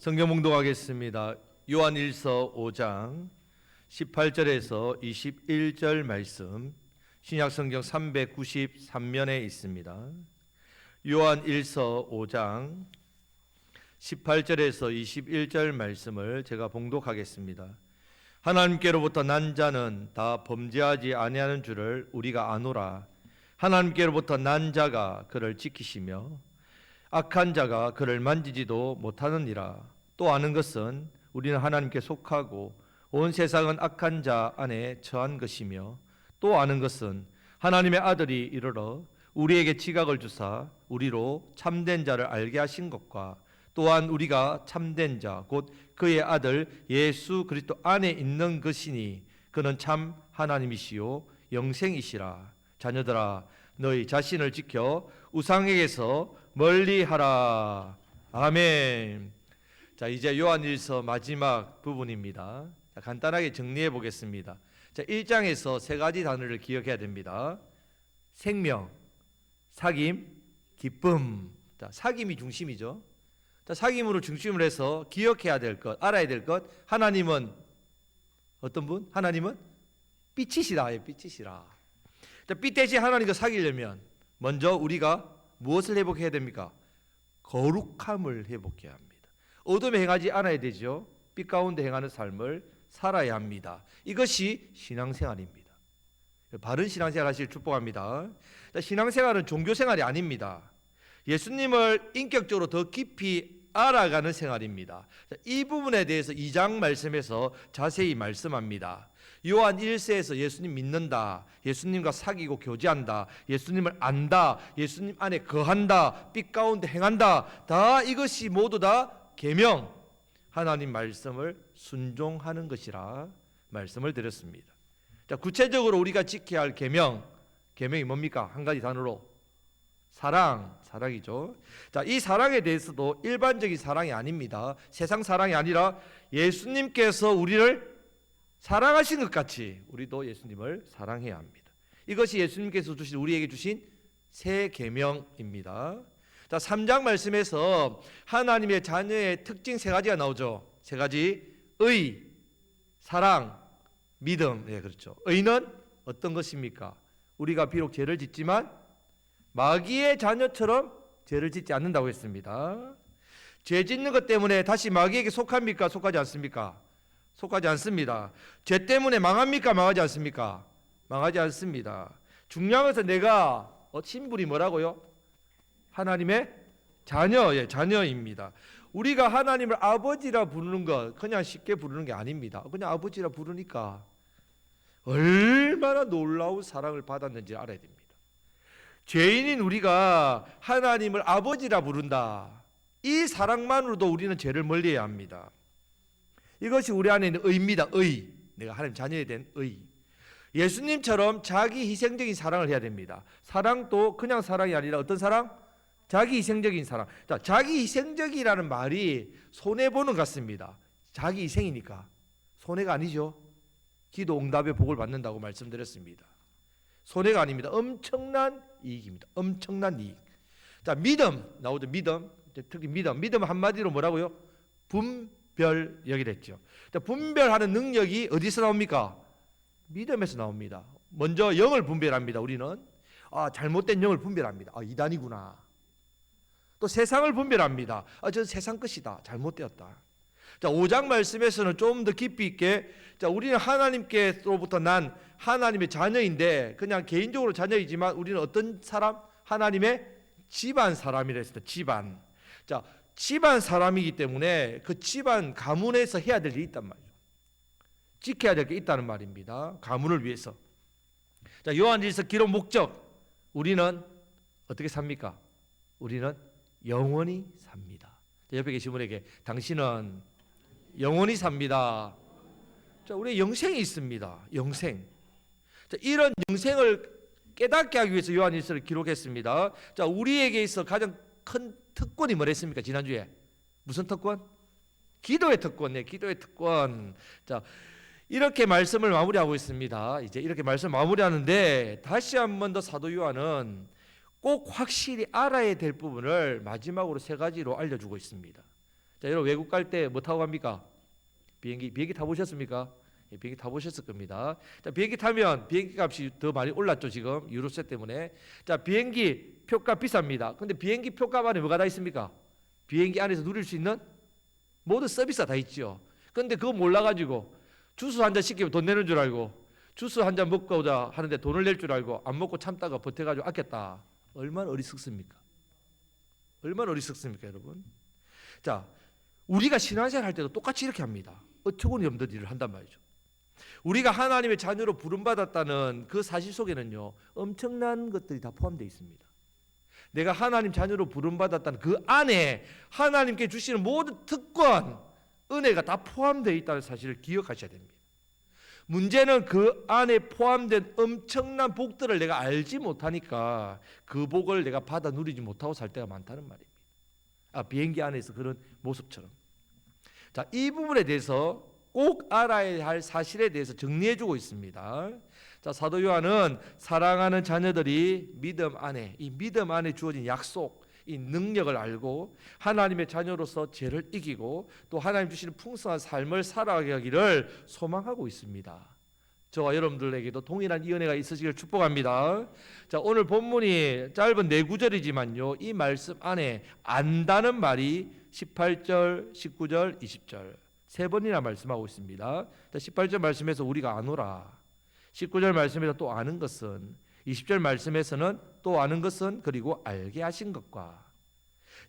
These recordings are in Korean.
성경 봉독하겠습니다. 요한일서 5장 18절에서 21절 말씀, 신약성경 393면에 있습니다. 요한일서 5장 18절에서 21절 말씀을 제가 봉독하겠습니다. 하나님께로부터 난 자는 다 범죄하지 아니하는 줄을 우리가 아노라. 하나님께로부터 난 자가 그를 지키시며 악한 자가 그를 만지지도 못하느니라. 또 아는 것은 우리는 하나님께 속하고 온 세상은 악한 자 안에 처한 것이며, 또 아는 것은 하나님의 아들이 이르러 우리에게 지각을 주사 우리로 참된 자를 알게 하신 것과, 또한 우리가 참된 자 곧 그의 아들 예수 그리스도 안에 있는 것이니 그는 참 하나님이시요 영생이시라. 자녀들아, 너희 자신을 지켜 우상에게서 멀리하라. 아멘. 자, 이제 요한일서 마지막 부분입니다. 자, 간단하게 정리해 보겠습니다. 자, 1장에서 세 가지 단어를 기억해야 됩니다. 생명, 사귐, 기쁨. 자, 사귐이 중심이죠. 자, 사귐으로 중심을 해서 기억해야 될 것, 알아야 될 것. 하나님은 어떤 분? 하나님은 빛이시라. 빛이시라. 자, 빛 대신 하나님과 사귀려면 먼저 우리가 무엇을 회복해야 됩니까? 거룩함을 회복해야 합니다. 어둠에 행하지 않아야 되죠. 빛 가운데 행하는 삶을 살아야 합니다. 이것이 신앙생활입니다. 바른 신앙생활 하시길 축복합니다. 자, 신앙생활은 종교생활이 아닙니다. 예수님을 인격적으로 더 깊이 알아가는 생활입니다. 자, 이 부분에 대해서 2장 말씀에서 자세히 말씀합니다. 요한 1세에서 예수님 믿는다, 예수님과 사귀고 교제한다, 예수님을 안다, 예수님 안에 거한다, 빛 가운데 행한다, 다 이것이 모두 다 계명, 하나님 말씀을 순종하는 것이라 말씀을 드렸습니다. 자, 구체적으로 우리가 지켜야 할 계명이 뭡니까? 한 가지 단어로 사랑이죠. 자, 이 사랑에 대해서도 일반적인 사랑이 아닙니다. 세상 사랑이 아니라 예수님께서 우리를 사랑하신 것 같이 우리도 예수님을 사랑해야 합니다. 이것이 예수님께서 우리에게 주신 새 계명입니다. 자, 3장 말씀에서 하나님의 자녀의 특징 세 가지가 나오죠. 세 가지. 의, 사랑, 믿음. 네, 그렇죠. 의는 어떤 것입니까? 우리가 비록 죄를 짓지만 마귀의 자녀처럼 죄를 짓지 않는다고 했습니다. 죄 짓는 것 때문에 다시 마귀에게 속합니까? 속하지 않습니까? 속하지 않습니다. 죄 때문에 망합니까? 망하지 않습니까? 망하지 않습니다. 중요한 것은 내가 신분이 뭐라고요? 하나님의 자녀입니다. 우리가 하나님을 아버지라 부르는 것 그냥 쉽게 부르는 게 아닙니다. 그냥 아버지라 부르니까 얼마나 놀라운 사랑을 받았는지 알아야 됩니다. 죄인인 우리가 하나님을 아버지라 부른다. 이 사랑만으로도 우리는 죄를 멀리해야 합니다. 이것이 우리 안에 있는 의입니다. 의. 내가 하나님 자녀에 대한 의. 예수님처럼 자기 희생적인 사랑을 해야 됩니다. 사랑도 그냥 사랑이 아니라 어떤 사랑? 자기 희생적인 사랑. 자, 자기 희생적이라는 말이 손해보는 것 같습니다. 자기 희생이니까. 손해가 아니죠. 기도 응답의 복을 받는다고 말씀드렸습니다. 손해가 아닙니다. 엄청난 이익입니다. 엄청난 이익. 자, 믿음 나오죠. 믿음. 특히 믿음 한마디로 뭐라고요? 분별력이랬죠. 자, 분별하는 능력이 어디서 나옵니까? 믿음에서 나옵니다. 먼저 영을 분별합니다. 우리는 잘못된 영을 분별합니다. 이단이구나. 또 세상을 분별합니다. 저 세상 것이다. 잘못되었다. 자, 5장 말씀에서는 좀 더 깊이 있게, 자, 우리는 하나님께로부터 난 하나님의 자녀인데, 그냥 개인적으로 자녀이지만 우리는 어떤 사람? 하나님의 집안 사람이라 했습니다. 집안. 자, 집안 사람이기 때문에 그 집안 가문에서 해야 될 일이 있단 말이죠. 지켜야 될 게 있다는 말입니다. 가문을 위해서. 자, 요한일서 기록 목적. 우리는 어떻게 삽니까? 우리는 영원히 삽니다. 자, 옆에 계신 분에게 당신은 영원히 삽니다. 자, 우리 영생이 있습니다. 영생. 자, 이런 영생을 깨닫게 하기 위해서 요한일서를 기록했습니다. 자, 우리에게 있어 가장 큰 특권이 뭐랬습니까? 지난주에 무슨 특권? 기도의 특권. 네, 기도의 특권. 자, 이렇게 말씀을 마무리하고 있습니다. 이제 이렇게 말씀 마무리하는데 다시 한 번 더 사도 요한은 꼭 확실히 알아야 될 부분을 마지막으로 세 가지로 알려주고 있습니다. 자, 여러분 외국 갈 때 뭐 타고 갑니까? 비행기 타보셨습니까? 예, 비행기 타보셨을 겁니다. 자, 비행기 타면 비행기 값이 더 많이 올랐죠 지금 유로세 때문에. 자, 비행기 표값 비쌉니다. 근데 비행기 표값 안에 뭐가 다 있습니까? 비행기 안에서 누릴 수 있는 모든 서비스가 다 있죠. 근데 그거 몰라가지고 주스 한 잔 시키면 돈 내는 줄 알고 주스 한 잔 먹고자 하는데 돈을 낼 줄 알고 안 먹고 참다가 버텨가지고 아꼈다. 얼마나 어리석습니까? 얼마나 어리석습니까 여러분? 자, 우리가 신앙생활 할 때도 똑같이 이렇게 합니다. 어처구니 없는 일을 한단 말이죠. 우리가 하나님의 자녀로 부름받았다는 그 사실 속에는요 엄청난 것들이 다 포함되어 있습니다. 내가 하나님 자녀로 부름받았다는 그 안에 하나님께 주시는 모든 특권, 은혜가 다 포함되어 있다는 사실을 기억하셔야 됩니다. 문제는 그 안에 포함된 엄청난 복들을 내가 알지 못하니까 그 복을 내가 받아 누리지 못하고 살 때가 많다는 말입니다. 비행기 안에서 그런 모습처럼. 자, 이 부분에 대해서 꼭 알아야 할 사실에 대해서 정리해주고 있습니다. 자, 사도 요한은 사랑하는 자녀들이 믿음 안에, 이 믿음 안에 주어진 약속, 이 능력을 알고 하나님의 자녀로서 죄를 이기고 또 하나님 주시는 풍성한 삶을 살아가기를 소망하고 있습니다. 저와 여러분들에게도 동일한 이 은혜가 있으시길 축복합니다. 자, 오늘 본문이 짧은 4구절이지만요 이 말씀 안에 안다는 말이 18절, 19절, 20절 세 번이나 말씀하고 있습니다. 18절 말씀에서 우리가 아노라, 19절 말씀에서 또 아는 것은, 20절 말씀에서는 또 아는 것은 그리고 알게 하신 것과.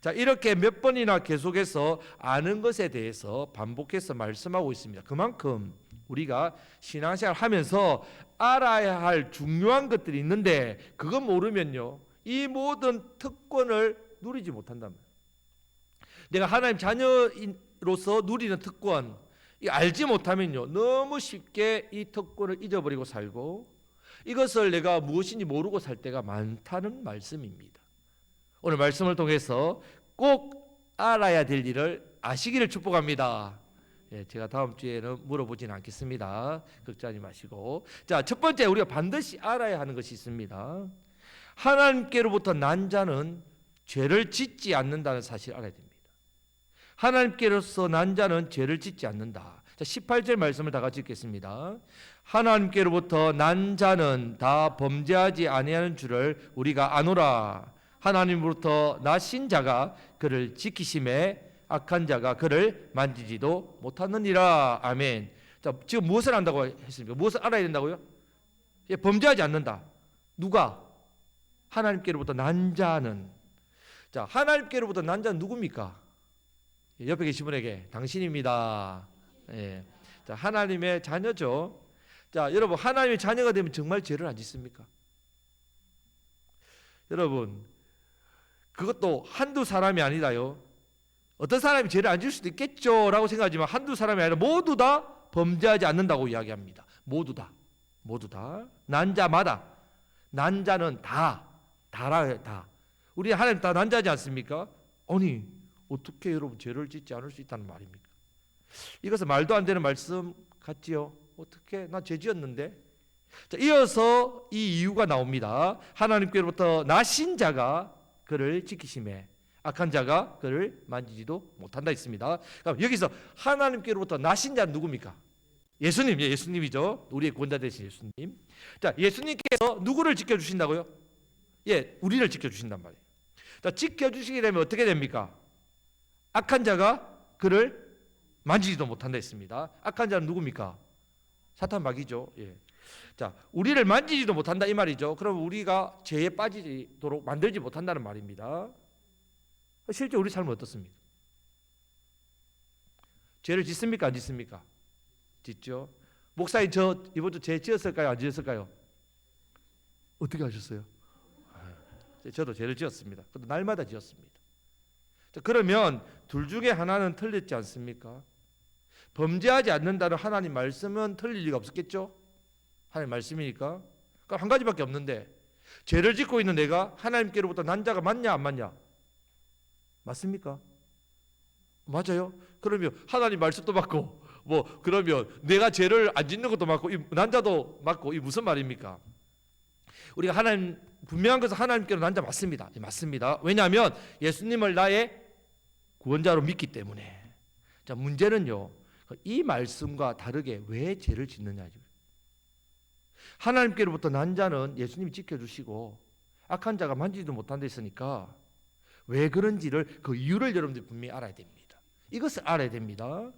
자, 이렇게 몇 번이나 계속해서 아는 것에 대해서 반복해서 말씀하고 있습니다. 그만큼 우리가 신앙생활 하면서 알아야 할 중요한 것들이 있는데 그거 모르면요 이 모든 특권을 누리지 못한단 말이에요. 내가 하나님 자녀로서 누리는 특권 알지 못하면요 너무 쉽게 이 특권을 잊어버리고 살고 이것을 내가 무엇인지 모르고 살 때가 많다는 말씀입니다. 오늘 말씀을 통해서 꼭 알아야 될 일을 아시기를 축복합니다. 예, 제가 다음 주에는 물어보지는 않겠습니다. 걱정하지 마시고. 자, 첫 번째 우리가 반드시 알아야 하는 것이 있습니다. 하나님께로부터 난 자는 죄를 짓지 않는다는 사실을 알아야 됩니다. 하나님께로서 난 자는 죄를 짓지 않는다. 자, 18절 말씀을 다 같이 읽겠습니다. 하나님께로부터 난 자는 다 범죄하지 아니하는 줄을 우리가 아노라. 하나님으로부터 나신 자가 그를 지키심에 악한 자가 그를 만지지도 못하느니라. 아멘. 자, 지금 무엇을 안다고 했습니까? 무엇을 알아야 된다고요? 예, 범죄하지 않는다. 누가? 하나님께로부터 난 자는. 자, 하나님께로부터 난 자는 누굽니까? 옆에 계신 분에게 당신입니다. 예. 자, 하나님의 자녀죠. 자, 여러분 하나님의 자녀가 되면 정말 죄를 안 짓습니까? 여러분 그것도 한두 사람이 아니라요. 어떤 사람이 죄를 안 지을 수도 있겠죠 라고 생각하지만 한두 사람이 아니라 모두 다 범죄하지 않는다고 이야기합니다. 모두 다. 난 자마다. 난 자는 다라요. 다. 우리 하나님 다 난자지 않습니까? 아니 어떻게 여러분 죄를 짓지 않을 수 있다는 말입니까? 이것은 말도 안 되는 말씀 같지요? 어떻게? 나 죄 지었는데? 자, 이어서 이 이유가 나옵니다. 하나님께로부터 나신 자가 그를 지키심에 악한 자가 그를 만지지도 못한다 있습니다. 그럼 여기서 하나님께로부터 나신 자는 누굽니까? 예수님, 예수님이죠. 우리의 구원자 되신 예수님. 자, 예수님께서 누구를 지켜주신다고요? 예, 우리를 지켜주신단 말이에요. 자, 지켜주시게 되면 어떻게 됩니까? 악한 자가 그를 만지지도 못한다 했습니다. 악한 자는 누굽니까? 사탄 마귀죠. 예. 자, 우리를 만지지도 못한다 이 말이죠. 그럼 우리가 죄에 빠지도록 만들지 못한다는 말입니다. 실제 우리 삶은 어떻습니까? 죄를 짓습니까? 안 짓습니까? 짓죠. 목사님 저 이번 주 죄 지었을까요? 안 지었을까요? 어떻게 하셨어요? 저도 죄를 지었습니다. 그것도 날마다 지었습니다. 자, 그러면 둘 중에 하나는 틀렸지 않습니까? 범죄하지 않는다는 하나님 말씀은 틀릴 리가 없었겠죠? 하나님 말씀이니까. 그럼 한 가지밖에 없는데 죄를 짓고 있는 내가 하나님께로부터 난 자가 맞냐 안 맞냐? 맞습니까? 맞아요. 그러면 하나님 말씀도 맞고 그러면 내가 죄를 안 짓는 것도 맞고 이 난자도 맞고 이 무슨 말입니까? 우리가 하나님 분명한 것은 하나님께로 난 자 맞습니다. 맞습니다. 왜냐하면 예수님을 나의 구원자로 믿기 때문에. 자, 문제는요, 이 말씀과 다르게 왜 죄를 짓느냐죠. 하나님께로부터 난 자는 예수님이 지켜주시고 악한 자가 만지지도 못한다 했으니까 왜 그런지를, 그 이유를 여러분들이 분명히 알아야 됩니다. 이것을 알아야 됩니다.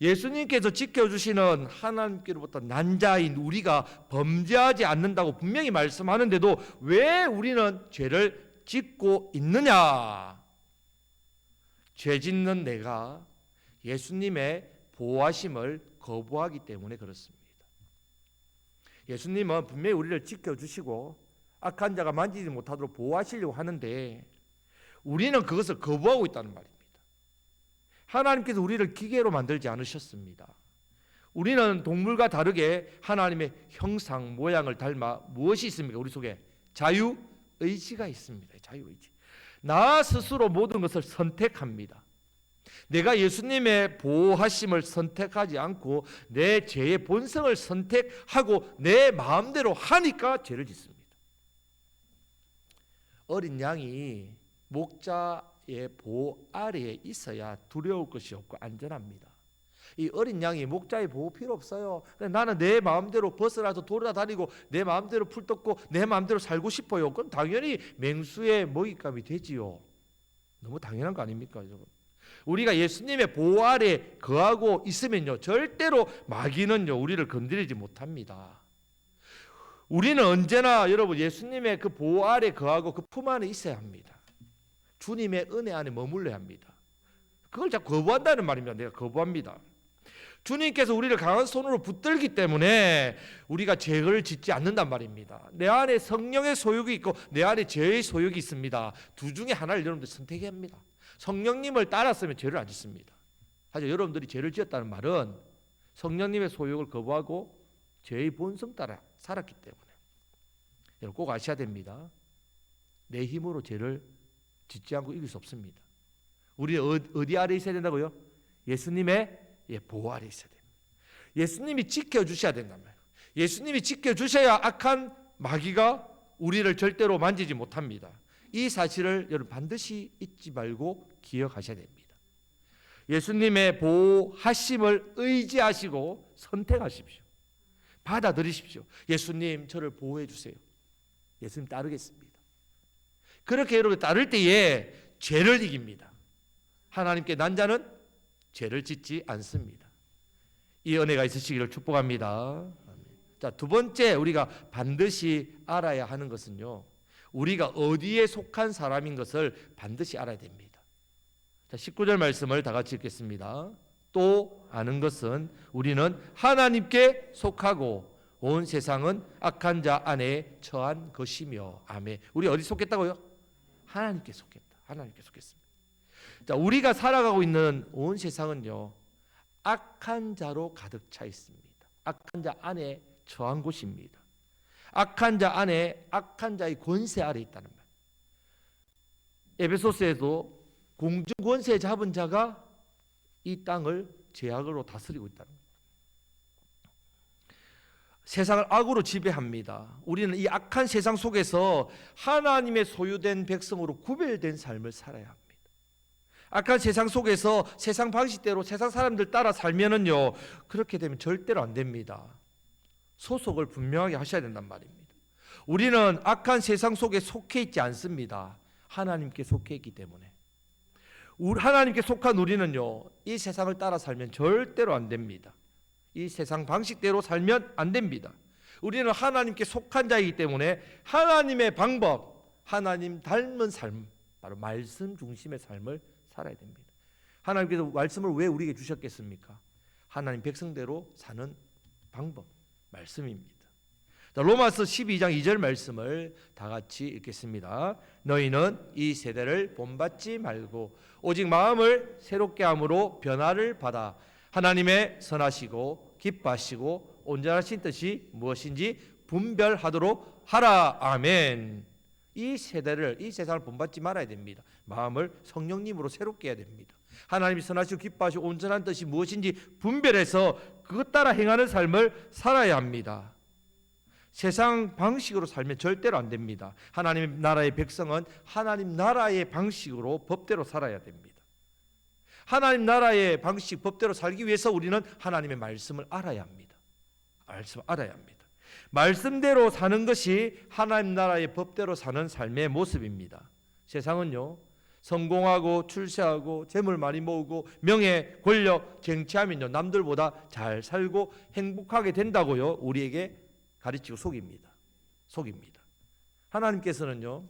예수님께서 지켜주시는 하나님께로부터 난 자인 우리가 범죄하지 않는다고 분명히 말씀하는데도 왜 우리는 죄를 짓고 있느냐? 죄 짓는 내가 예수님의 보호하심을 거부하기 때문에 그렇습니다. 예수님은 분명히 우리를 지켜주시고 악한 자가 만지지 못하도록 보호하시려고 하는데 우리는 그것을 거부하고 있다는 말입니다. 하나님께서 우리를 기계로 만들지 않으셨습니다. 우리는 동물과 다르게 하나님의 형상, 모양을 닮아 무엇이 있습니까? 우리 속에 자유의지가 있습니다. 자유의지. 나 스스로 모든 것을 선택합니다. 내가 예수님의 보호하심을 선택하지 않고 내 죄의 본성을 선택하고 내 마음대로 하니까 죄를 짓습니다. 어린 양이 목자의 보호 아래에 있어야 두려울 것이 없고 안전합니다. 이 어린 양이 목자의 보호 필요 없어요. 나는 내 마음대로 벗어나서 돌아다니고 내 마음대로 풀 뜯고 내 마음대로 살고 싶어요. 그건 당연히 맹수의 먹잇감이 되지요. 너무 당연한 거 아닙니까? 우리가 예수님의 보호 아래 거하고 있으면요, 절대로 마귀는요 우리를 건드리지 못합니다. 우리는 언제나 여러분 예수님의 그 보호 아래 거하고 그 품 안에 있어야 합니다. 주님의 은혜 안에 머물러야 합니다. 그걸 자꾸 거부한다는 말입니다. 내가 거부합니다. 주님께서 우리를 강한 손으로 붙들기 때문에 우리가 죄를 짓지 않는단 말입니다. 내 안에 성령의 소욕이 있고 내 안에 죄의 소욕이 있습니다. 두 중에 하나를 여러분들 선택해야 합니다. 성령님을 따랐으면 죄를 안 짓습니다. 사실 여러분들이 죄를 지었다는 말은 성령님의 소욕을 거부하고 죄의 본성 따라 살았기 때문에. 여러분 꼭 아셔야 됩니다. 내 힘으로 죄를 짓지 않고 이길 수 없습니다. 우리 어디 아래 있어야 된다고요? 예수님의 보호 아래 있어야 됩니다. 예수님이 지켜주셔야 된단 말이에요. 예수님이 지켜주셔야 악한 마귀가 우리를 절대로 만지지 못합니다. 이 사실을 여러분 반드시 잊지 말고 기억하셔야 됩니다. 예수님의 보호하심을 의지하시고 선택하십시오. 받아들이십시오. 예수님 저를 보호해 주세요. 예수님 따르겠습니다. 그렇게 여러분 따를 때에 죄를 이깁니다. 하나님께 난 자는 죄를 짓지 않습니다. 이 은혜가 있으시기를 축복합니다. 자, 두 번째 우리가 반드시 알아야 하는 것은요, 우리가 어디에 속한 사람인 것을 반드시 알아야 됩니다. 자, 19절 말씀을 다 같이 읽겠습니다. 또 아는 것은 우리는 하나님께 속하고 온 세상은 악한 자 안에 처한 것이며. 아멘. 우리 어디 속했다고요? 하나님께 속했다. 하나님께 속했습니다. 자, 우리가 살아가고 있는 온 세상은요, 악한 자로 가득 차 있습니다. 악한 자 안에 처한 곳입니다. 악한 자 안에 악한 자의 권세 아래 있다는 말. 에베소서에도 공중 권세 잡은 자가 이 땅을 죄악으로 다스리고 있다는 말. 세상을 악으로 지배합니다. 우리는 이 악한 세상 속에서 하나님의 소유된 백성으로 구별된 삶을 살아야 합니다. 악한 세상 속에서 세상 방식대로 세상 사람들 따라 살면은요, 그렇게 되면 절대로 안 됩니다. 소속을 분명하게 하셔야 된단 말입니다. 우리는 악한 세상 속에 속해 있지 않습니다. 하나님께 속해 있기 때문에. 하나님께 속한 우리는요, 이 세상을 따라 살면 절대로 안 됩니다. 이 세상 방식대로 살면 안 됩니다. 우리는 하나님께 속한 자이기 때문에 하나님의 방법, 하나님 닮은 삶, 바로 말씀 중심의 삶을 살아야 됩니다. 하나님께서 말씀을 왜 우리에게 주셨겠습니까? 하나님 백성대로 사는 방법, 말씀입니다. 자, 로마서 12장 2절 말씀을 다 같이 읽겠습니다. 너희는 이 세대를 본받지 말고 오직 마음을 새롭게 함으로 변화를 받아 하나님의 선하시고 기뻐하시고 온전하신 뜻이 무엇인지 분별하도록 하라. 아멘. 이 세대를, 이 세상을 본받지 말아야 됩니다. 마음을 성령님으로 새롭게 해야 됩니다. 하나님이 선하시고 기뻐하시고 온전한 뜻이 무엇인지 분별해서 그것 따라 행하는 삶을 살아야 합니다. 세상 방식으로 살면 절대로 안 됩니다. 하나님 나라의 백성은 하나님 나라의 방식으로 법대로 살아야 됩니다. 하나님 나라의 방식, 법대로 살기 위해서 우리는 하나님의 말씀을 알아야 합니다. 말씀을 알아야 합니다. 말씀대로 사는 것이 하나님 나라의 법대로 사는 삶의 모습입니다. 세상은요, 성공하고 출세하고 재물 많이 모으고 명예, 권력, 쟁취하면요 남들보다 잘 살고 행복하게 된다고요 우리에게 가르치고 속입니다. 하나님께서는요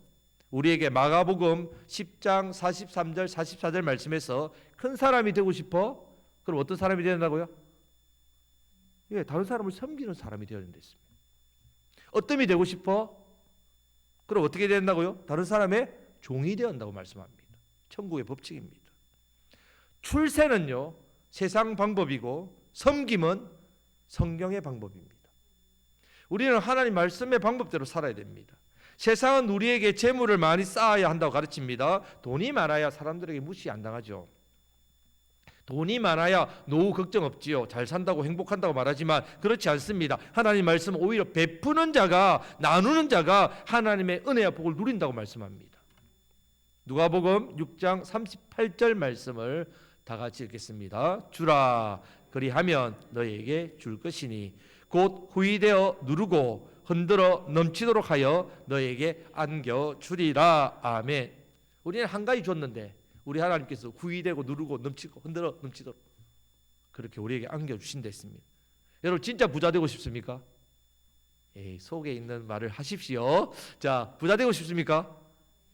우리에게 마가복음 10장 43절 44절 말씀에서 큰 사람이 되고 싶어? 그럼 어떤 사람이 되야 된다고요? 예, 다른 사람을 섬기는 사람이 되어야 된다습니다. 어떤이 되고 싶어? 그럼 어떻게 된다고요? 다른 사람의 종이 되어야 한다고 말씀합니다. 천국의 법칙입니다. 출세는요 세상 방법이고 섬김은 성경의 방법입니다. 우리는 하나님 말씀의 방법대로 살아야 됩니다. 세상은 우리에게 재물을 많이 쌓아야 한다고 가르칩니다. 돈이 많아야 사람들에게 무시 안 당하죠. 돈이 많아야 노후 걱정 없지요. 잘 산다고 행복한다고 말하지만 그렇지 않습니다. 하나님 말씀은 오히려 베푸는 자가, 나누는 자가 하나님의 은혜와 복을 누린다고 말씀합니다. 누가복음 6장 38절 말씀을 다 같이 읽겠습니다. 주라 그리하면 너희에게 줄 것이니 곧 후이되어 누르고 흔들어 넘치도록 하여 너희에게 안겨주리라. 아멘. 우리는 한 가지 줬는데 우리 하나님께서 후이되고 누르고 넘치고 흔들어 넘치도록 그렇게 우리에게 안겨주신다 했습니다. 여러분 진짜 부자 되고 싶습니까? 속에 있는 말을 하십시오. 자, 부자 되고 싶습니까?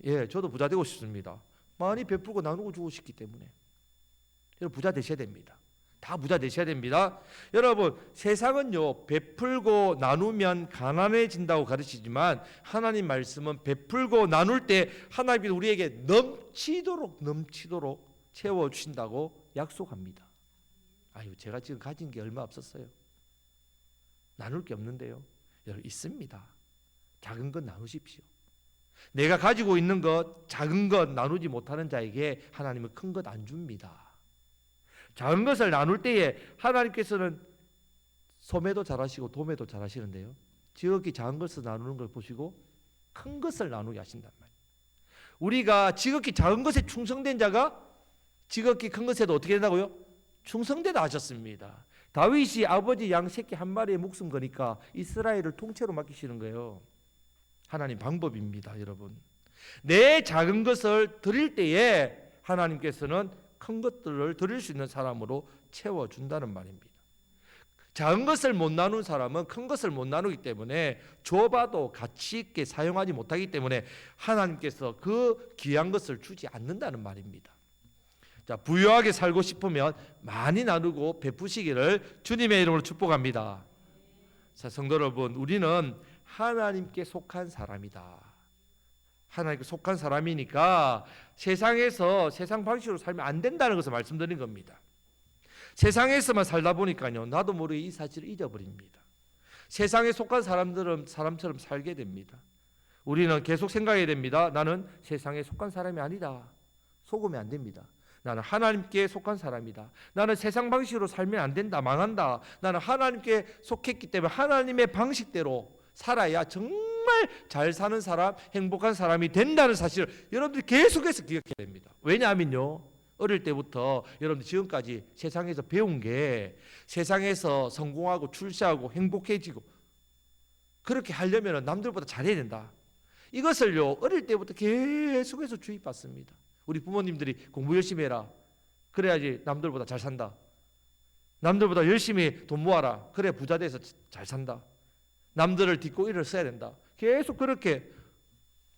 예, 저도 부자 되고 싶습니다. 많이 베풀고 나누고 주고 싶기 때문에 여러분 부자 되셔야 됩니다. 다 부자 되셔야 됩니다. 여러분 세상은요 베풀고 나누면 가난해진다고 가르치지만 하나님 말씀은 베풀고 나눌 때 하나님께서 우리에게 넘치도록 채워주신다고 약속합니다. 아유 제가 지금 가진 게 얼마 없었어요. 나눌 게 없는데요. 여러분 있습니다. 작은 것 나누십시오. 내가 가지고 있는 것 작은 것 나누지 못하는 자에게 하나님은 큰 것 안 줍니다. 작은 것을 나눌 때에 하나님께서는 소매도 잘하시고 도매도 잘하시는데요 지극히 작은 것을 나누는 걸 보시고 큰 것을 나누게 하신단 말이에요. 우리가 지극히 작은 것에 충성된 자가 지극히 큰 것에도 어떻게 된다고요? 충성되다 하셨습니다. 다윗이 아버지 양 새끼 한 마리의 목숨 거니까 이스라엘을 통째로 맡기시는 거예요. 하나님 방법입니다. 여러분 내 작은 것을 드릴 때에 하나님께서는 큰 것들을 드릴 수 있는 사람으로 채워준다는 말입니다. 작은 것을 못 나누는 사람은 큰 것을 못 나누기 때문에 줘봐도 가치 있게 사용하지 못하기 때문에 하나님께서 그 귀한 것을 주지 않는다는 말입니다. 자, 부유하게 살고 싶으면 많이 나누고 베푸시기를 주님의 이름으로 축복합니다. 자, 성도 여러분, 우리는 하나님께 속한 사람이다. 하나님께 속한 사람이니까 세상에서 세상 방식으로 살면 안 된다는 것을 말씀드린 겁니다. 세상에서만 살다 보니까요 나도 모르게 이 사실을 잊어버립니다. 세상에 속한 사람들은 사람처럼 살게 됩니다. 우리는 계속 생각해야 됩니다. 나는 세상에 속한 사람이 아니다. 속으면 안 됩니다. 나는 하나님께 속한 사람이다. 나는 세상 방식으로 살면 안 된다. 망한다. 나는 하나님께 속했기 때문에 하나님의 방식대로 살아야 정말 잘 사는 사람, 행복한 사람이 된다는 사실을 여러분들이 계속해서 기억해야 됩니다. 왜냐하면요 어릴 때부터 여러분들 지금까지 세상에서 배운 게 세상에서 성공하고 출세하고 행복해지고 그렇게 하려면 남들보다 잘해야 된다. 이것을요 어릴 때부터 계속해서 주입받습니다. 우리 부모님들이 공부 열심히 해라. 그래야지 남들보다 잘 산다. 남들보다 열심히 돈 모아라. 그래 부자 돼서 잘 산다. 남들을 딛고 일을 써야 된다. 계속 그렇게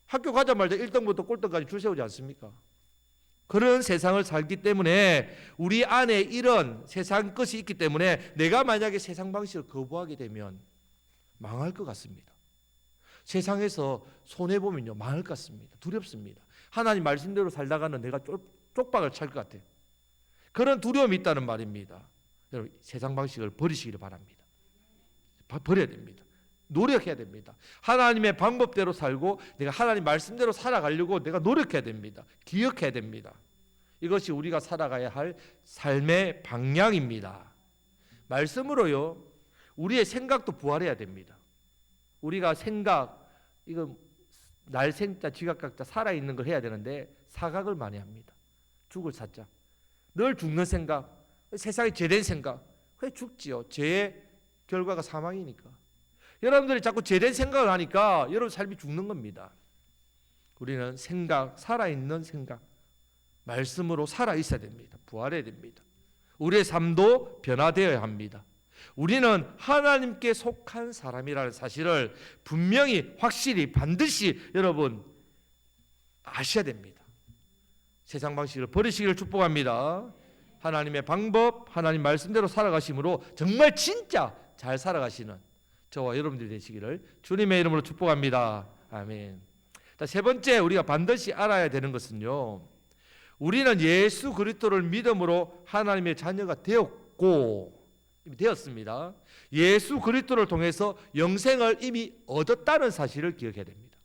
학교 가자마자 1등부터 꼴등까지 줄 세우지 않습니까? 그런 세상을 살기 때문에 우리 안에 이런 세상 것이 있기 때문에 내가 만약에 세상 방식을 거부하게 되면 망할 것 같습니다. 세상에서 손해보면요 망할 것 같습니다. 두렵습니다. 하나님 말씀대로 살다가는 내가 쪽박을 찰 것 같아요. 그런 두려움이 있다는 말입니다. 여러분 세상 방식을 버리시기를 바랍니다. 버려야 됩니다. 노력해야 됩니다. 하나님의 방법대로 살고 내가 하나님 말씀대로 살아가려고 내가 노력해야 됩니다. 기억해야 됩니다. 이것이 우리가 살아가야 할 삶의 방향입니다. 말씀으로요 우리의 생각도 부활해야 됩니다. 우리가 생각 이거 날생자 지각각자 살아있는 걸 해야 되는데 사각을 많이 합니다. 죽을 사자 늘 죽는 생각, 세상에 죄된 생각, 왜 죽지요? 죄의 결과가 사망이니까. 여러분들이 자꾸 죄된 생각을 하니까 여러분 삶이 죽는 겁니다. 우리는 생각, 살아있는 생각, 말씀으로 살아있어야 됩니다. 부활해야 됩니다. 우리의 삶도 변화되어야 합니다. 우리는 하나님께 속한 사람이라는 사실을 분명히 확실히 반드시 여러분 아셔야 됩니다. 세상 방식을 버리시기를 축복합니다. 하나님의 방법, 하나님 말씀대로 살아가심으로 정말 진짜 잘 살아가시는 저와 여러분들이 되시기를 주님의 이름으로 축복합니다. 아멘. 세 번째 우리가 반드시 알아야 되는 것은요, 우리는 예수 그리스도를 믿음으로 하나님의 자녀가 되었습니다. 예수 그리스도를 통해서 영생을 이미 얻었다는 사실을 기억해야 됩니다.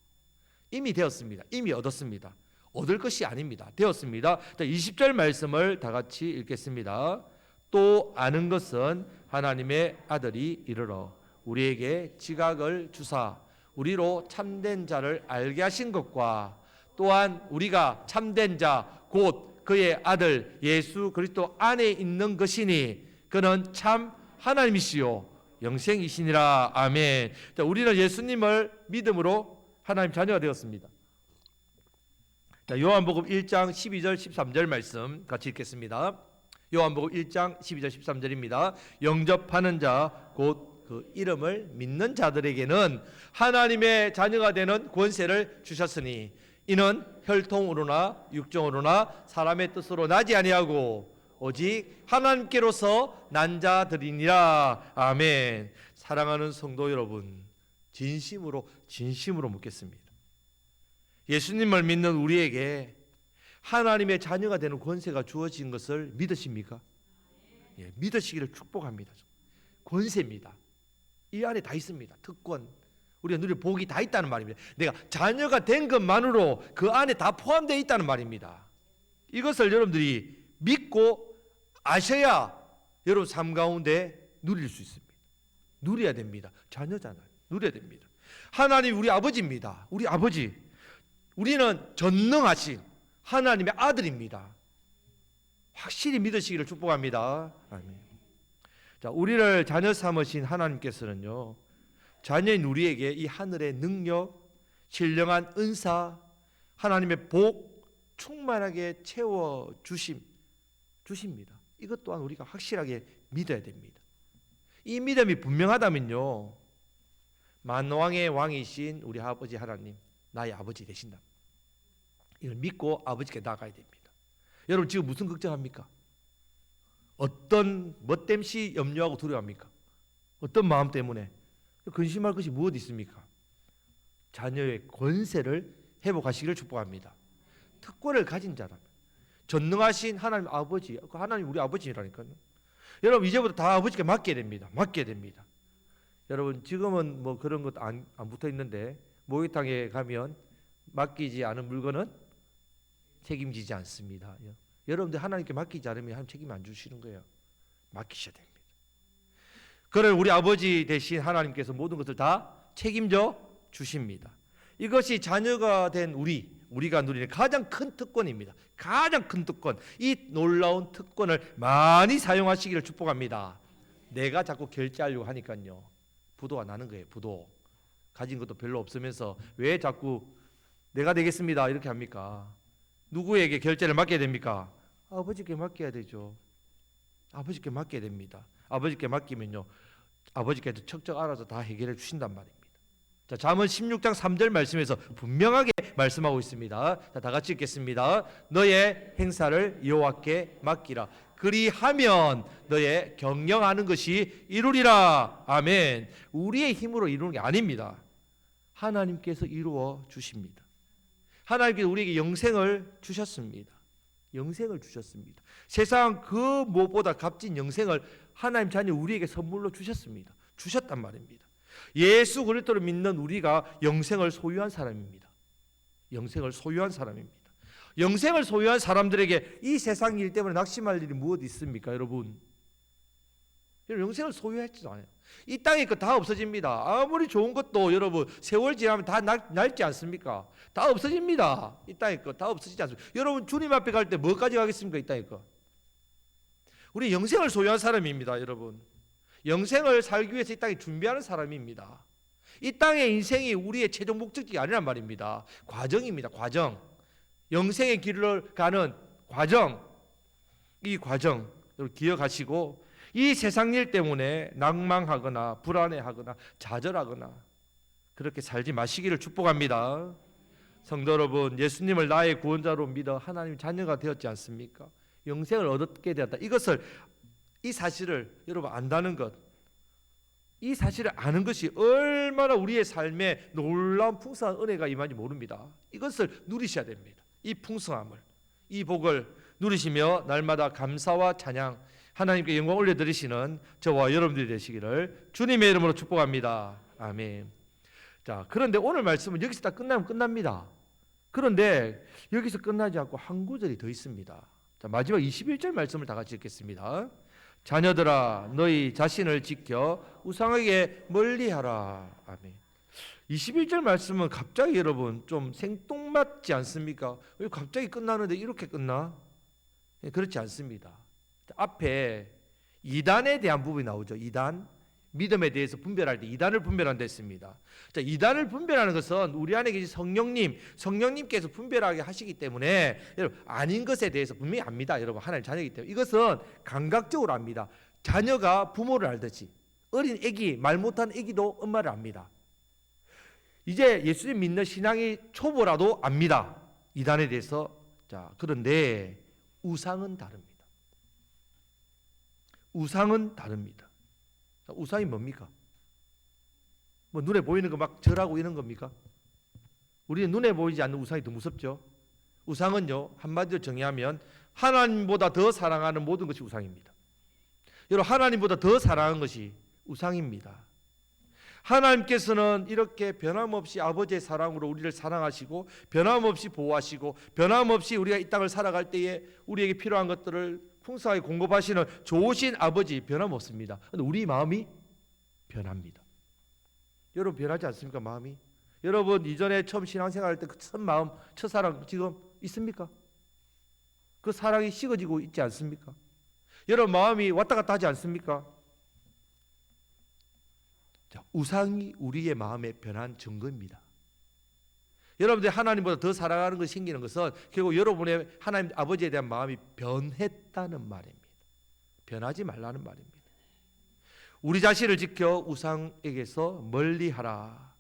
이미 되었습니다. 이미 얻었습니다. 얻을 것이 아닙니다. 되었습니다. 20절 말씀을 다 같이 읽겠습니다. 또 아는 것은 하나님의 아들이 이르러 우리에게 지각을 주사 우리로 참된 자를 알게 하신 것과 또한 우리가 참된 자 곧 그의 아들 예수 그리스도 안에 있는 것이니 그는 참 하나님이시요 영생이시니라. 아멘. 우리는 예수님을 믿음으로 하나님 자녀가 되었습니다. 요한복음 1장 12절 13절 말씀 같이 읽겠습니다. 요한복음 1장 12절 13절입니다. 영접하는 자 곧 그 이름을 믿는 자들에게는 하나님의 자녀가 되는 권세를 주셨으니 이는 혈통으로나 육정으로나 사람의 뜻으로 나지 아니하고 오직 하나님께로서 난 자들이니라. 아멘. 사랑하는 성도 여러분, 진심으로 묻겠습니다. 예수님을 믿는 우리에게 하나님의 자녀가 되는 권세가 주어진 것을 믿으십니까? 예, 믿으시기를 축복합니다. 권세입니다. 이 안에 다 있습니다. 특권, 우리가 누릴 복이 다 있다는 말입니다. 내가 자녀가 된 것만으로 그 안에 다 포함되어 있다는 말입니다. 이것을 여러분들이 믿고 아셔야 여러분 삶 가운데 누릴 수 있습니다. 누려야 됩니다. 자녀잖아요. 누려야 됩니다. 하나님 우리 아버지입니다. 우리 아버지. 우리는 전능하신 하나님의 아들입니다. 확실히 믿으시기를 축복합니다. 아멘. 자, 우리를 자녀 삼으신 하나님께서는요, 자녀인 우리에게 이 하늘의 능력, 신령한 은사, 하나님의 복 충만하게 채워 주십니다. 이것 또한 우리가 확실하게 믿어야 됩니다. 이 믿음이 분명하다면요, 만왕의 왕이신 우리 아버지 하나님, 나의 아버지 되신다. 이걸 믿고 아버지께 나가야 됩니다. 여러분 지금 무슨 걱정합니까? 어떤 뭐 땜시 염려하고 두려워합니까? 어떤 마음 때문에? 근심할 것이 무엇 있습니까? 자녀의 권세를 회복하시기를 축복합니다. 특권을 가진 자라면 전능하신 하나님 아버지, 하나님 우리 아버지라니까요. 여러분 이제부터 다 아버지께 맡게 됩니다. 맡게 됩니다. 여러분 지금은 뭐 그런 것 안 붙어 있는데 목욕탕에 가면 맡기지 않은 물건은 책임지지 않습니다. 여러분들 하나님께 맡기지 않으면 하나님 책임 안 주시는 거예요. 맡기셔야 됩니다. 그런 우리 아버지 대신 하나님께서 모든 것을 다 책임져 주십니다. 이것이 자녀가 된 우리가 누리는 가장 큰 특권입니다. 가장 큰 특권. 이 놀라운 특권을 많이 사용하시기를 축복합니다. 내가 자꾸 결제하려고 하니까요, 부도가 나는 거예요. 부도. 가진 것도 별로 없으면서 왜 자꾸 내가 되겠습니다 이렇게 합니까? 누구에게 결제를 맡겨야 됩니까? 아버지께 맡겨야 되죠. 아버지께 맡겨야 됩니다. 아버지께 맡기면요, 아버지께서 척척 알아서 다 해결해 주신단 말입니다. 자, 잠언 16장 3절 말씀에서 분명하게 말씀하고 있습니다. 자, 다 같이 읽겠습니다. 너의 행사를 여호와께 맡기라. 그리하면 너의 경영하는 것이 이루리라. 아멘. 우리의 힘으로 이루는 게 아닙니다. 하나님께서 이루어 주십니다. 하나님께서 우리에게 영생을 주셨습니다. 영생을 주셨습니다. 세상 그 무엇보다 값진 영생을 하나님 자녀 우리에게 선물로 주셨습니다. 주셨단 말입니다. 예수 그리스도를 믿는 우리가 영생을 소유한 사람입니다. 영생을 소유한 사람입니다. 영생을 소유한 사람들에게 이 세상 일 때문에 낙심할 일이 무엇 있습니까, 여러분? 영생을 소유했잖아요. 이 땅에 거 다 없어집니다. 아무리 좋은 것도 여러분 세월 지나면 다 낡지 않습니까? 다 없어집니다. 이 땅에 거 다 없어지지 않습니까? 여러분 주님 앞에 갈 때 뭐까지 가겠습니까? 이 땅에 거 우리 영생을 소유한 사람입니다, 여러분. 영생을 살기 위해서 이 땅에 준비하는 사람입니다. 이 땅의 인생이 우리의 최종 목적이 아니란 말입니다. 과정입니다. 과정. 영생의 길을 가는 과정. 이 과정 여러분 기억하시고, 이 세상 일 때문에 낭망하거나 불안해하거나 좌절하거나 그렇게 살지 마시기를 축복합니다. 성도 여러분, 예수님을 나의 구원자로 믿어 하나님 자녀가 되었지 않습니까? 영생을 얻게 되었다. 이 사실을 여러분 안다는 것, 이 사실을 아는 것이 얼마나 우리의 삶에 놀라운 풍성한 은혜가 임한지 모릅니다. 이것을 누리셔야 됩니다. 이 풍성함을, 이 복을 누리시며 날마다 감사와 찬양, 하나님께 영광 올려드리시는 저와 여러분들이 되시기를 주님의 이름으로 축복합니다. 아멘. 자, 그런데 오늘 말씀은 여기서 딱 끝나면 끝납니다. 그런데 여기서 끝나지 않고 한 구절이 더 있습니다. 자, 마지막 21절 말씀을 다 같이 읽겠습니다. 자녀들아 너희 자신을 지켜 우상에게 멀리하라. 아멘. 21절 말씀은 갑자기 여러분 좀 생뚱맞지 않습니까? 왜 갑자기 끝나는데 이렇게 끝나? 그렇지 않습니다. 앞에 이단에 대한 부분이 나오죠. 이단, 믿음에 대해서 분별할 때 이단을 분별한다 했습니다. 자, 이단을 분별하는 것은 우리 안에 계신 성령님께서 분별하게 하시기 때문에 여러분 아닌 것에 대해서 분명히 압니다. 여러분 하나님 자녀이기 때문에 이것은 감각적으로 압니다. 자녀가 부모를 알듯이 어린 아기, 말 못하는 아기도 엄마를 압니다. 이제 예수님 믿는 신앙이 초보라도 압니다. 이단에 대해서. 자, 그런데 우상은 다릅니다. 우상은 다릅니다. 우상이 뭡니까? 뭐 눈에 보이는 거 막 절하고 이런 겁니까? 우리는 눈에 보이지 않는 우상이 더 무섭죠. 우상은요, 한마디로 정의하면 하나님보다 더 사랑하는 모든 것이 우상입니다. 여러분, 하나님보다 더 사랑하는 것이 우상입니다. 하나님께서는 이렇게 변함없이 아버지의 사랑으로 우리를 사랑하시고 변함없이 보호하시고 변함없이 우리가 이 땅을 살아갈 때에 우리에게 필요한 것들을 풍성하게 공급하시는 좋으신 아버지 변함없습니다. 그런데 우리 마음이 변합니다. 여러분 변하지 않습니까? 마음이. 여러분 이전에 처음 신앙생활 할 때 그 첫 마음, 첫사랑 지금 있습니까? 그 사랑이 식어지고 있지 않습니까? 여러분 마음이 왔다 갔다 하지 않습니까? 자, 우상이 우리의 마음에 변한 증거입니다. 여러분들이 하나님보다 더 사랑하는 것이 생기는 것은 결국 여러분의 하나님 아버지에 대한 마음이 변했다는 말입니다. 변하지 말라는 말입니다. 우리 자신을 지켜 우상에게서 멀리하라.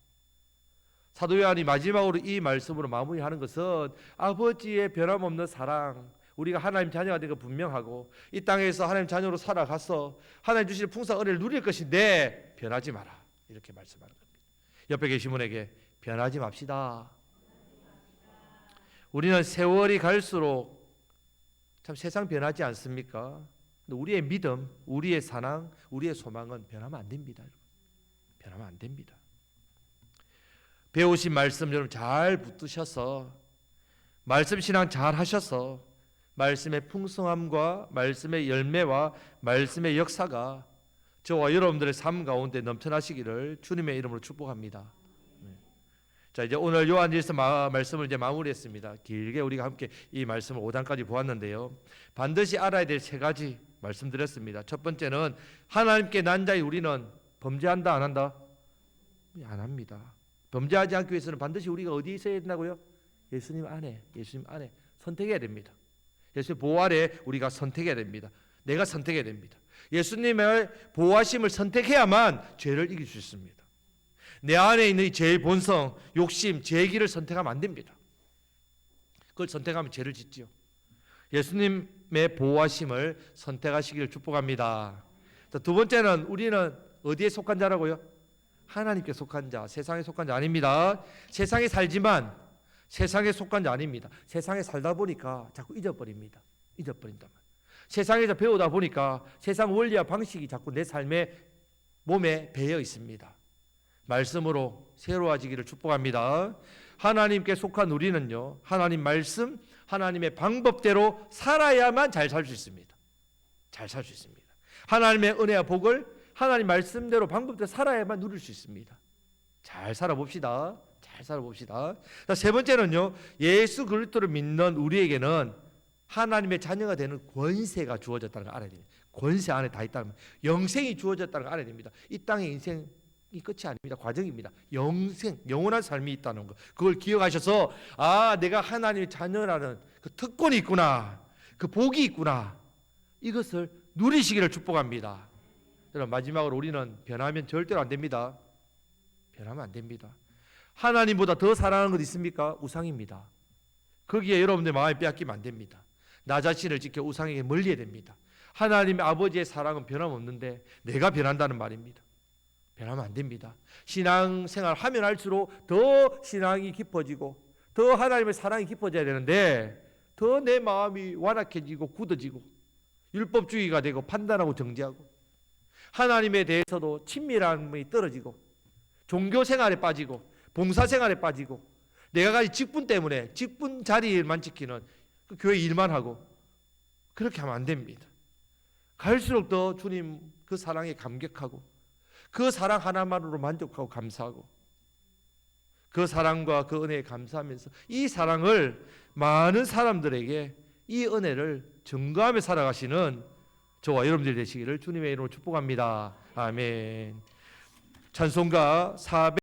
사도 요한이 마지막으로 이 말씀으로 마무리하는 것은 아버지의 변함없는 사랑, 우리가 하나님 자녀가 된 거 분명하고 이 땅에서 하나님 자녀로 살아가서 하나님 주시는 풍성한 은혜를 누릴 것인데 변하지 마라, 이렇게 말씀하는 겁니다. 옆에 계신 분에게 변하지 맙시다. 우리는 세월이 갈수록 참 세상 변하지 않습니까? 근데 우리의 믿음, 우리의 사랑, 우리의 소망은 변하면 안 됩니다. 변하면 안 됩니다. 배우신 말씀 여러분 잘 붙드셔서 말씀 신앙 잘 하셔서 말씀의 풍성함과 말씀의 열매와 말씀의 역사가 저와 여러분들의 삶 가운데 넘쳐나시기를 주님의 이름으로 축복합니다. 자, 이제 오늘 요한일서 말씀을 이제 마무리했습니다. 길게 우리가 함께 이 말씀을 5장까지 보았는데요. 반드시 알아야 될 3가지 말씀드렸습니다. 첫 번째는 하나님께 난 자의 우리는 범죄한다 안 한다? 안 합니다. 범죄하지 않기 위해서는 반드시 우리가 어디에 있어야 된다고요? 예수님 안에 선택해야 됩니다. 예수님 보호 아래 우리가 선택해야 됩니다. 내가 선택해야 됩니다. 예수님의 보호하심을 선택해야만 죄를 이길 수 있습니다. 내 안에 있는 이 죄의 본성, 욕심, 죄기를 선택하면 안 됩니다. 그걸 선택하면 죄를 짓지요. 예수님의 보호하심을 선택하시기를 축복합니다. 두 번째는 우리는 어디에 속한 자라고요? 하나님께 속한 자, 세상에 속한 자 아닙니다. 세상에 살지만 세상에 속한 자 아닙니다. 세상에 살다 보니까 자꾸 잊어버린다. 세상에서 배우다 보니까 세상 원리와 방식이 자꾸 내 삶의 몸에 배어 있습니다. 말씀으로 새로워지기를 축복합니다. 하나님께 속한 우리는요, 하나님 말씀, 하나님의 방법대로 살아야만 잘 살 수 있습니다. 잘 살 수 있습니다. 하나님의 은혜와 복을 하나님 말씀대로 방법대로 살아야만 누릴 수 있습니다. 잘 살아봅시다. 잘 살아봅시다. 자, 세 번째는요, 예수 그리스도를 믿는 우리에게는 하나님의 자녀가 되는 권세가 주어졌다는 걸 알아야 됩니다. 권세 안에 다 있다는 거예요. 영생이 주어졌다는 걸 알아야 됩니다. 이 땅의 인생이 끝이 아닙니다. 과정입니다. 영생, 영원한 삶이 있다는 거. 그걸 기억하셔서 내가 하나님의 자녀라는 그 특권이 있구나. 그 복이 있구나. 이것을 누리시기를 축복합니다. 여러분, 마지막으로 우리는 변하면 절대로 안 됩니다. 변하면 안 됩니다. 하나님보다 더 사랑하는 것 있습니까? 우상입니다. 거기에 여러분들 마음이 빼앗기면 안 됩니다. 나 자신을 지켜 우상에게 멀리해야 됩니다. 하나님의 아버지의 사랑은 변함없는데 내가 변한다는 말입니다. 변하면 안 됩니다. 신앙생활 하면 할수록 더 신앙이 깊어지고 더 하나님의 사랑이 깊어져야 되는데 더 내 마음이 완악해지고 굳어지고 율법주의가 되고 판단하고 정죄하고 하나님에 대해서도 친밀함이 떨어지고 종교생활에 빠지고 봉사생활에 빠지고 내가 가진 직분 때문에 직분 자리만 지키는 그 교회 일만 하고 그렇게 하면 안 됩니다. 갈수록 더 주님 그 사랑에 감격하고 그 사랑 하나만으로 만족하고 감사하고 그 사랑과 그 은혜에 감사하면서 이 사랑을 많은 사람들에게 이 은혜를 증거하며 살아가시는 저와 여러분들 되시기를 주님의 이름으로 축복합니다. 아멘. 찬송가 400